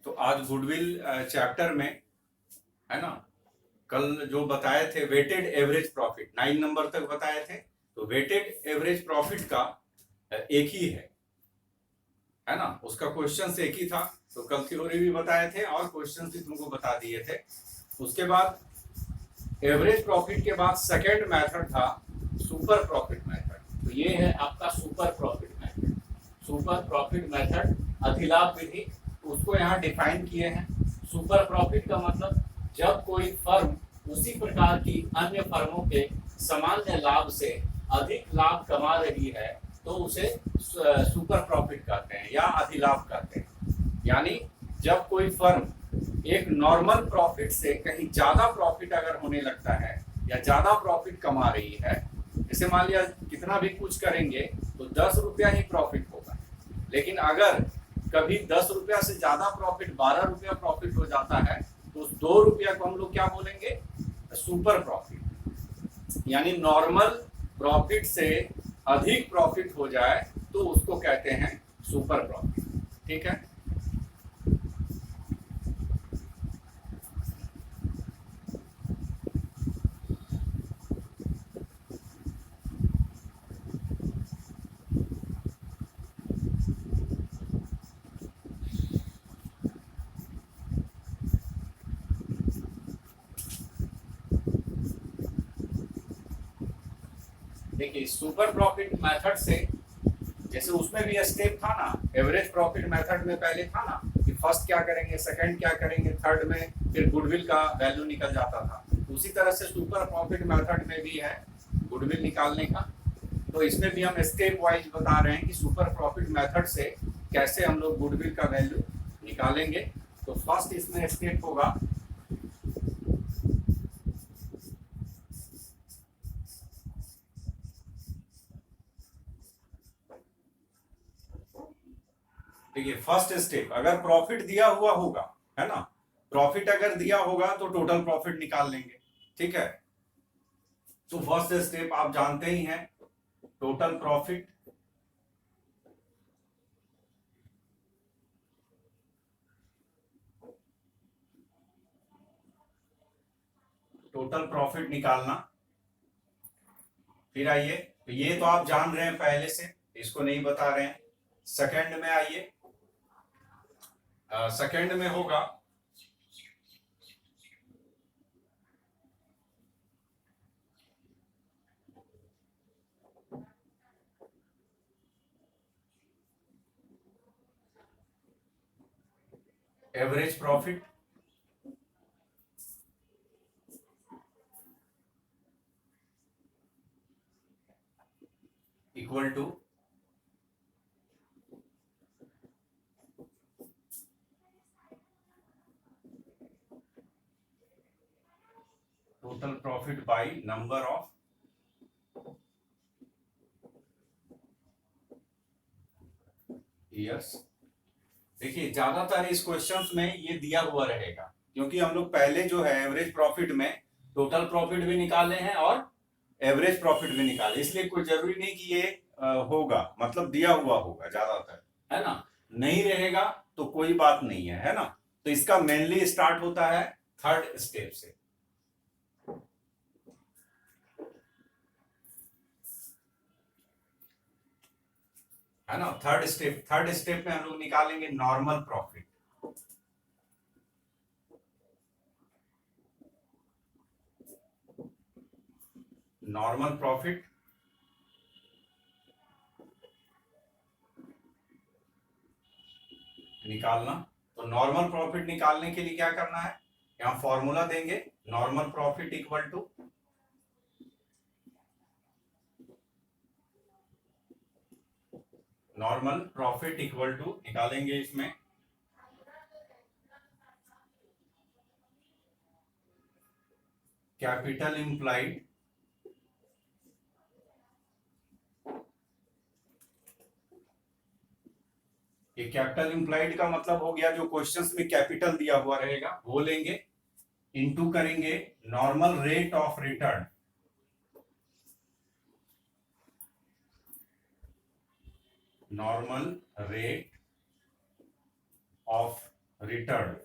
तो आज goodwill chapter में, है ना, कल जो बताए थे वेटेड एवरेज प्रॉफिट 9 नंबर तक बताए थे, तो वेटेड एवरेज प्रॉफिट का एक ही है ना, उसका क्वेश्चन एक ही था। तो कल थ्योरी भी बताए थे और क्वेश्चन भी तुमको बता दिए थे। उसके बाद एवरेज प्रॉफिट के बाद सेकेंड मेथड था सुपर प्रॉफिट मेथड। तो ये है आपका super profit method. Super profit method अधिलाभ विधि, उसको यहाँ डिफाइन किए हैं। सुपर प्रॉफिट का मतलब जब कोई फर्म उसी प्रकार की अन्य फर्मों के सामान्य लाभ से अधिक लाभ कमा रही है तो उसे सुपर प्रॉफिट कहते हैं या अधिलाभ कहते हैं। यानी जब कोई फर्म एक नॉर्मल प्रॉफिट से कहीं ज्यादा प्रॉफिट अगर होने लगता है या ज्यादा प्रॉफिट कमा रही है, जैसे मान लिया कितना भी कुछ करेंगे तो 10 रुपया ही प्रॉफिट होगा, लेकिन अगर कभी 10 रुपया से ज्यादा प्रॉफिट 12 रुपया प्रॉफिट हो जाता है तो उस 2 रुपया को हम लोग क्या बोलेंगे, सुपर प्रॉफिट। यानी नॉर्मल प्रॉफिट से अधिक प्रॉफिट हो जाए तो उसको कहते हैं सुपर प्रॉफिट। ठीक है। देखिए सुपर प्रॉफिट मेथड से, जैसे उसमें भी स्टेप था ना, एवरेज प्रॉफिट मेथड में पहले था ना कि फर्स्ट क्या करेंगे, सेकंड क्या करेंगे, थर्ड में फिर गुडविल का वैल्यू निकल जाता था। उसी तरह से सुपर प्रॉफिट मेथड में भी है गुडविल निकालने का। तो इसमें भी हम स्टेप वाइज बता रहे हैं कि सुपर प्रॉफिट मेथड से कैसे हम लोग गुडविल का वैल्यू निकालेंगे। तो फर्स्ट इसमें स्टेप होगा, देखिए फर्स्ट स्टेप, अगर प्रॉफिट दिया हुआ होगा, है ना, प्रॉफिट अगर दिया होगा तो टोटल प्रॉफिट निकाल लेंगे। ठीक है। तो फर्स्ट स्टेप आप जानते ही हैं, टोटल प्रॉफिट। टोटल प्रॉफिट निकालना। फिर आइए, तो ये तो आप जान रहे हैं पहले से, इसको नहीं बता रहे हैं। सेकंड में आइए, सेकंड में होगा average profit equal to total profit by number of years. देखिए ज्यादातर इस क्वेश्चंस में ये दिया हुआ रहेगा, क्योंकि हम लोग पहले जो है एवरेज प्रॉफिट में टोटल प्रॉफिट भी निकाले हैं और एवरेज प्रॉफिट भी निकाले, इसलिए कोई जरूरी नहीं कि ये होगा, मतलब दिया हुआ होगा ज्यादातर, है ना। नहीं रहेगा तो कोई बात नहीं है ना। तो इसका मेनली स्टार्ट होता है थर्ड स्टेप से, है ना। थर्ड स्टेप में हम लोग निकालेंगे नॉर्मल प्रॉफिट। नॉर्मल प्रॉफिट निकालना, तो नॉर्मल प्रॉफिट निकालने के लिए क्या करना है, यहां फॉर्मूला देंगे नॉर्मल प्रॉफिट इक्वल टू निकालेंगे इसमें कैपिटल इंप्लाइड ये कैपिटल इंप्लाइड का मतलब हो गया जो क्वेश्चंस में कैपिटल दिया हुआ रहेगा वो लेंगे, इनटू करेंगे normal rate of return, normal rate of return.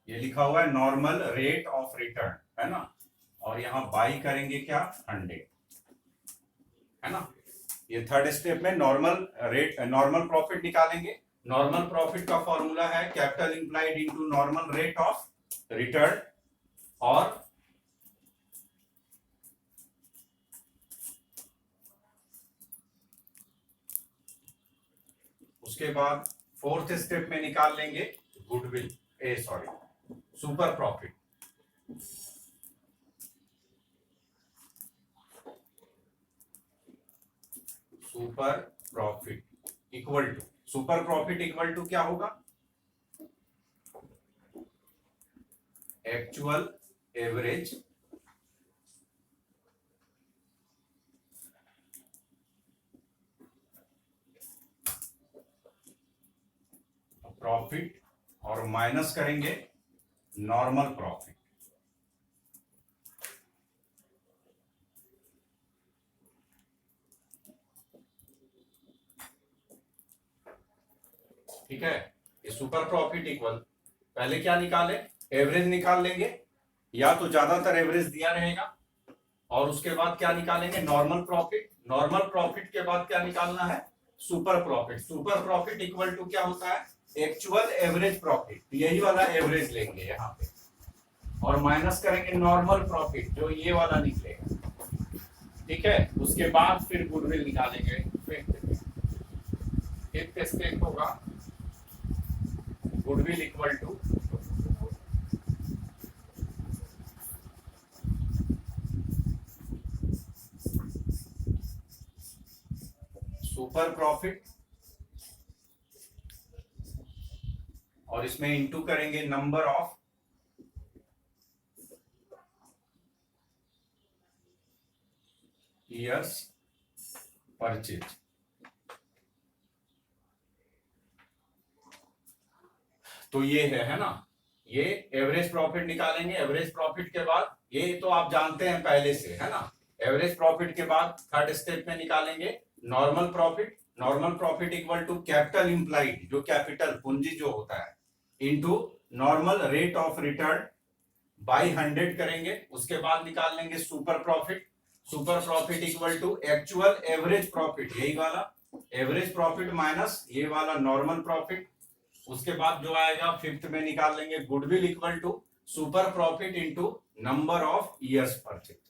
ये लिखा हुआ है नॉर्मल रेट ऑफ रिटर्न, है ना। और यहां बाई करेंगे क्या 100, है ना। ये थर्ड स्टेप में नॉर्मल प्रॉफिट निकालेंगे। नॉर्मल प्रॉफिट का फॉर्मूला है capital implied into normal rate of return, और उसके बाद फोर्थ स्टेप में निकाल लेंगे goodwill super profit. Super profit equal to क्या होगा, एक्चुअल एवरेज प्रॉफिट और माइनस करेंगे नॉर्मल प्रॉफिट। ठीक है, ये सुपर प्रॉफिट इक्वल, पहले क्या निकाले, एवरेज निकाल लेंगे, या तो ज्यादातर एवरेज दिया रहेगा, और उसके बाद क्या निकालेंगे नॉर्मल प्रॉफिट। नॉर्मल प्रॉफिट के बाद क्या निकालना है सुपर प्रॉफिट इक्वल टू क्या होता है एक्चुअल एवरेज प्रॉफिट, यही वाला एवरेज लेंगे यहाँ पे, और माइनस करेंगे नॉर्मल प्रॉफिट जो ये वाला निकलेगा। ठीक है, उसके बाद फिर गुडविल निकालेंगे। फिफ्थ स्टेप होगा goodwill equal to super profit, और इसमें इंटू करेंगे नंबर ऑफ ईयर्स परचेज। तो ये है ना, ये एवरेज प्रॉफिट निकालेंगे। एवरेज प्रॉफिट के बाद ये तो आप जानते हैं पहले से, है ना। एवरेज प्रॉफिट के बाद थर्ड स्टेप में निकालेंगे normal profit equal to capital implied, जो कैपिटल पूंजी जो होता है, into normal rate of return by 100 करेंगे। उसके बाद निकाल लेंगे super profit equal to actual average profit, यही वाला एवरेज प्रॉफिट माइनस ये वाला नॉर्मल प्रॉफिट। उसके बाद जो आएगा फिफ्थ में निकाल लेंगे goodwill equal to super profit into number of years purchase.